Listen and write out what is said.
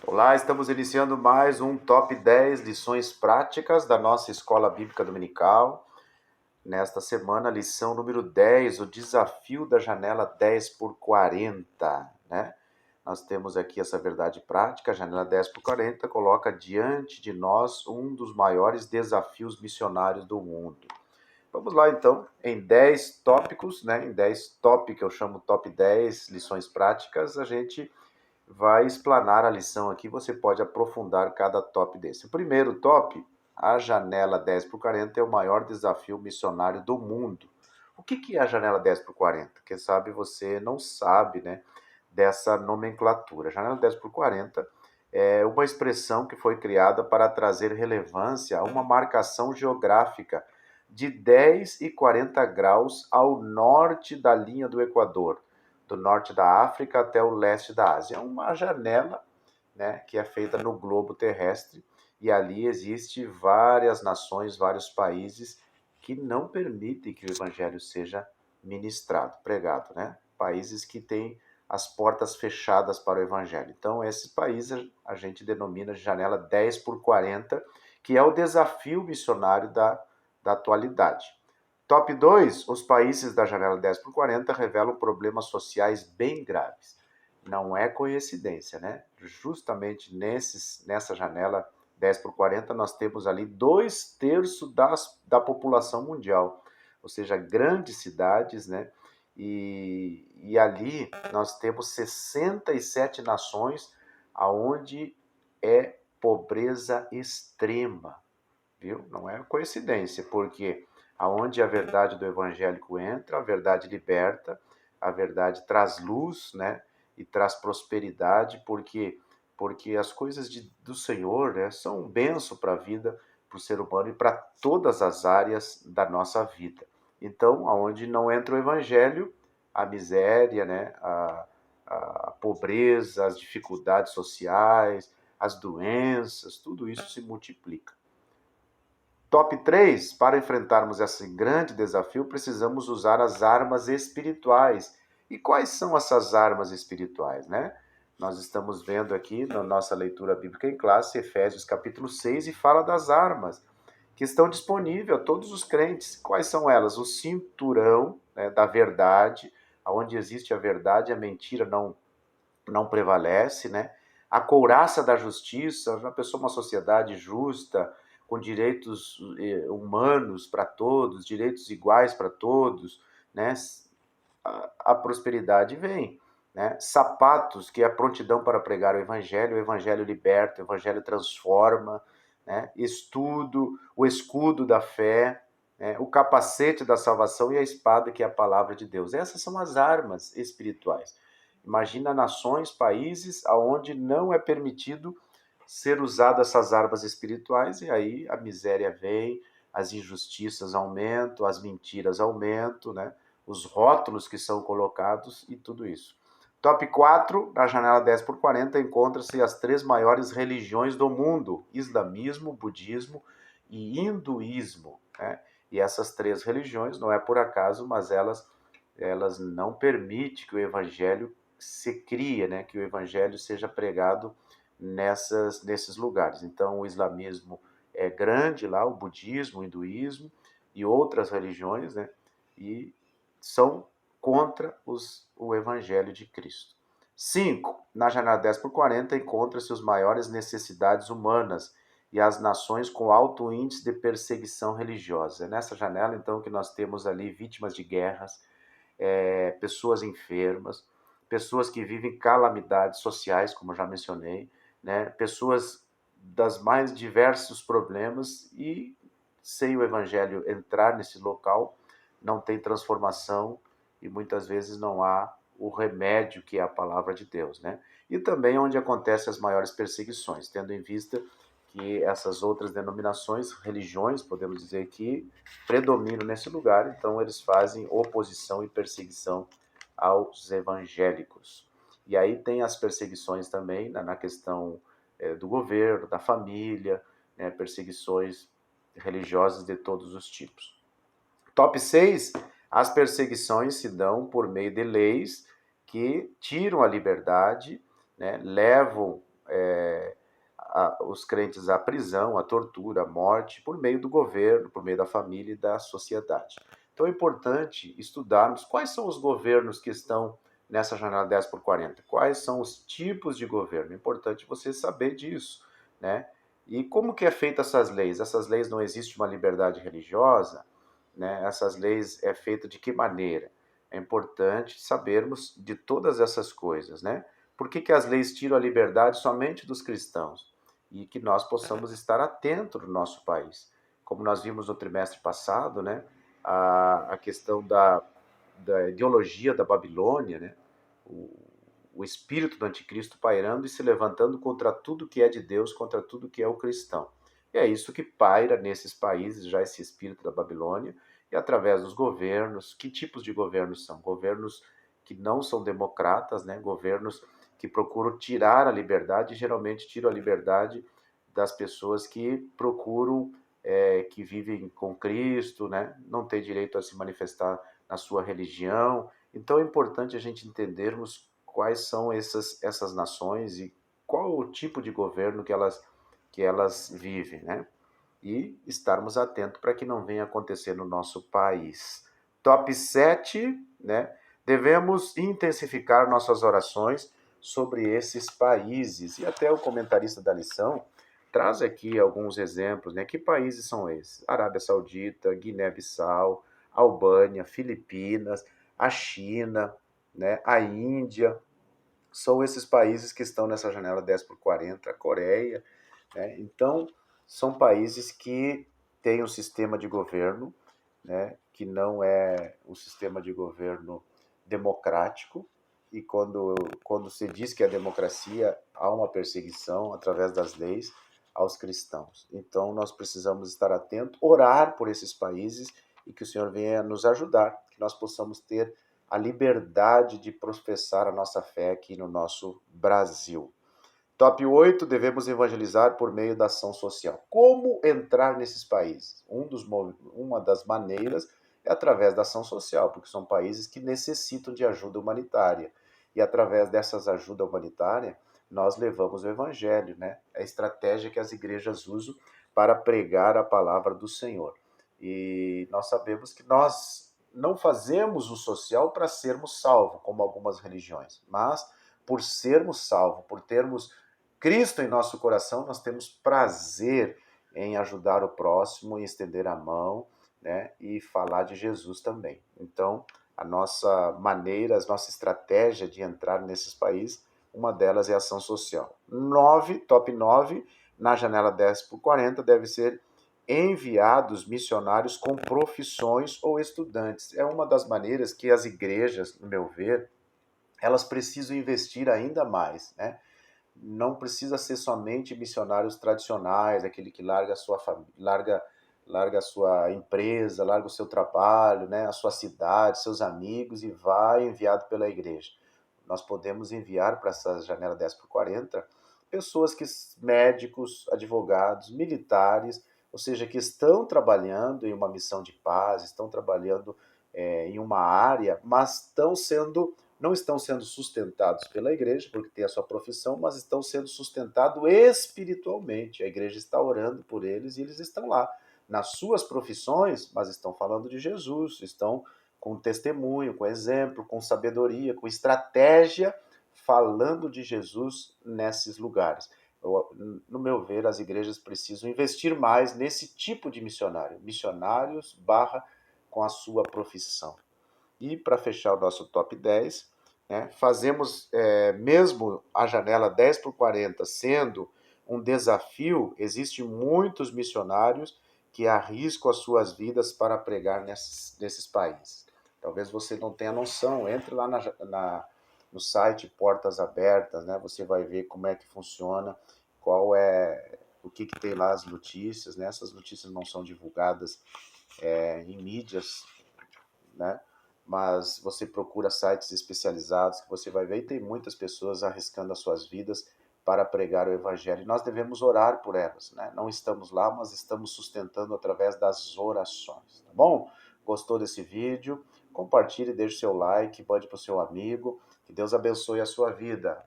Olá, estamos iniciando mais um Top 10 lições práticas da nossa Escola Bíblica Dominical. Nesta semana, lição número 10, o desafio da janela 10 por 40, né? Nós temos aqui essa verdade prática, a janela 10 por 40 coloca diante de nós um dos maiores desafios missionários do mundo. Vamos lá então, em 10 tópicos, né? Em 10 top, que eu chamo top 10 lições práticas, a gente vai explanar a lição aqui, você pode aprofundar cada top desse. O primeiro top, a janela 10 por 40 é o maior desafio missionário do mundo. O que é a janela 10 por 40? Quem sabe você não sabe, né, dessa nomenclatura. A janela 10 por 40 é uma expressão que foi criada para trazer relevância a uma marcação geográfica de 10 e 40 graus ao norte da linha do Equador, do norte da África até o leste da Ásia. É uma janela, né, que é feita no globo terrestre, e ali existe várias nações, vários países que não permitem que o evangelho seja ministrado, pregado, né? Países que têm as portas fechadas para o evangelho. Então, esses países a gente denomina de janela 10 por 40, que é o desafio missionário da atualidade. Top 2, os países da janela 10 por 40 revelam problemas sociais bem graves. Não é coincidência, né? Justamente nessa janela 10 por 40, nós temos ali 2/3 da população mundial, ou seja, grandes cidades, né? E ali nós temos 67 nações aonde é pobreza extrema, viu? Não é coincidência, porque aonde a verdade do evangélico entra, a verdade liberta, a verdade traz luz, né? E traz prosperidade, porque as coisas do Senhor, né, são um benção para a vida, para o ser humano e para todas as áreas da nossa vida. Então, aonde não entra o evangelho, a miséria, né, a pobreza, as dificuldades sociais, as doenças, tudo isso se multiplica. Top 3, para enfrentarmos esse grande desafio, precisamos usar as armas espirituais. E quais são essas armas espirituais, né? Nós estamos vendo aqui na nossa leitura bíblica em classe, Efésios capítulo 6, e fala das armas que estão disponíveis a todos os crentes. Quais são elas? O cinturão, né, da verdade, onde existe a verdade, a mentira não prevalece, né? A couraça da justiça, uma pessoa, uma sociedade justa, com direitos humanos para todos, direitos iguais para todos, né? A prosperidade vem, né? Sapatos, que é a prontidão para pregar o evangelho liberta, o evangelho transforma, né? Estudo, o escudo da fé, né? O capacete da salvação e a espada, que é a palavra de Deus. Essas são as armas espirituais. Imagina nações, países onde não é permitido ser usado essas armas espirituais, e aí a miséria vem, as injustiças aumentam, as mentiras aumentam, né? Os rótulos que são colocados e tudo isso. Top 4, na janela 10 por 40, encontra-se as 3 maiores religiões do mundo: islamismo, budismo e hinduísmo, né? E essas 3 religiões, não é por acaso, mas elas não permitem que o evangelho se crie, né? Que o evangelho seja pregado nesses lugares. Então, o islamismo é grande lá, o budismo, o hinduísmo e outras religiões, né? E são contra o evangelho de Cristo. 5. Na janela 10 por 40 encontra-se as maiores necessidades humanas e as nações com alto índice de perseguição religiosa. É nessa janela, então, que nós temos ali vítimas de guerras, pessoas enfermas, pessoas que vivem calamidades sociais, como eu já mencionei, né? Pessoas das mais diversos problemas, e sem o evangelho entrar nesse local, não tem transformação e muitas vezes não há o remédio, que é a palavra de Deus, né? E também onde acontecem as maiores perseguições, tendo em vista que essas outras denominações, religiões, podemos dizer, que predominam nesse lugar, então eles fazem oposição e perseguição aos evangélicos. E aí tem as perseguições também na questão do governo, da família, né, perseguições religiosas de todos os tipos. Top 6, as perseguições se dão por meio de leis que tiram a liberdade, né, levam os crentes à prisão, à tortura, à morte, por meio do governo, por meio da família e da sociedade. Então é importante estudarmos quais são os governos que estão nessa janela 10 por 40, quais são os tipos de governo. É importante você saber disso, né? E como que é feita essas leis? Essas leis não existe uma liberdade religiosa, né? Essas leis é feita de que maneira? É importante sabermos de todas essas coisas, né? Por que que as leis tiram a liberdade somente dos cristãos? E que nós possamos estar atentos no nosso país. Como nós vimos no trimestre passado, né? A questão da ideologia da Babilônia, né? O espírito do anticristo pairando e se levantando contra tudo que é de Deus, contra tudo que é o cristão. E é isso que paira nesses países, já esse espírito da Babilônia, e através dos governos. Que tipos de governos são? Governos que não são democratas, né? Governos que procuram tirar a liberdade, e geralmente tiram a liberdade das pessoas que procuram, que vivem com Cristo, né? Não tem direito a se manifestar na sua religião. Então é importante a gente entendermos quais são essas nações e qual o tipo de governo que elas vivem, né? E estarmos atentos para que não venha acontecer no nosso país. Top 7, né? Devemos intensificar nossas orações sobre esses países. E até o comentarista da lição traz aqui alguns exemplos, né? Que países são esses? Arábia Saudita, Guiné-Bissau, Albânia, Filipinas, a China, né? A Índia. São esses países que estão nessa janela 10 por 40, a Coreia, né? Então, são países que têm um sistema de governo, né, que não é um sistema de governo democrático, e quando se diz que é democracia, há uma perseguição através das leis aos cristãos. Então, nós precisamos estar atentos, orar por esses países e que o Senhor venha nos ajudar, que nós possamos ter a liberdade de professar a nossa fé aqui no nosso Brasil. Top 8, devemos evangelizar por meio da ação social. Como entrar nesses países? Uma das maneiras é através da ação social, porque são países que necessitam de ajuda humanitária. E através dessas ajuda humanitária, nós levamos o evangelho, né? É a estratégia que as igrejas usam para pregar a palavra do Senhor. E nós sabemos que nós não fazemos o social para sermos salvos, como algumas religiões, mas por sermos salvos, por termos Cristo em nosso coração, nós temos prazer em ajudar o próximo, em estender a mão, né, e falar de Jesus também. Então, a nossa maneira, a nossa estratégia de entrar nesses países, uma delas é a ação social. 9, top 9, na janela 10 por 40, deve ser enviados missionários com profissões ou estudantes. É uma das maneiras que as igrejas, no meu ver, elas precisam investir ainda mais, né? Não precisa ser somente missionários tradicionais, aquele que larga a sua família, larga a sua empresa, larga o seu trabalho, né, a sua cidade, seus amigos e vai enviado pela igreja. Nós podemos enviar para essa janela 10 por 40 pessoas que médicos, advogados, militares, ou seja, que estão trabalhando em uma missão de paz, estão trabalhando em uma área, mas não estão sendo sustentados pela igreja, porque tem a sua profissão, mas estão sendo sustentados espiritualmente. A igreja está orando por eles e eles estão lá nas suas profissões, mas estão falando de Jesus, estão com testemunho, com exemplo, com sabedoria, com estratégia, falando de Jesus nesses lugares. No meu ver, as igrejas precisam investir mais nesse tipo de missionário, missionários barra com a sua profissão. E para fechar o nosso top 10, né, fazemos, mesmo a janela 10 por 40 sendo um desafio, existem muitos missionários que arriscam as suas vidas para pregar nesses países. Talvez você não tenha noção, entre lá no site Portas Abertas, né, você vai ver como é que funciona, o que tem lá as notícias, né, essas notícias não são divulgadas em mídias, né? Mas você procura sites especializados que você vai ver e tem muitas pessoas arriscando as suas vidas para pregar o evangelho. E nós devemos orar por elas, né? Não estamos lá, mas estamos sustentando através das orações, tá bom? Gostou desse vídeo? Compartilhe, deixe seu like, mande para o seu amigo. Que Deus abençoe a sua vida.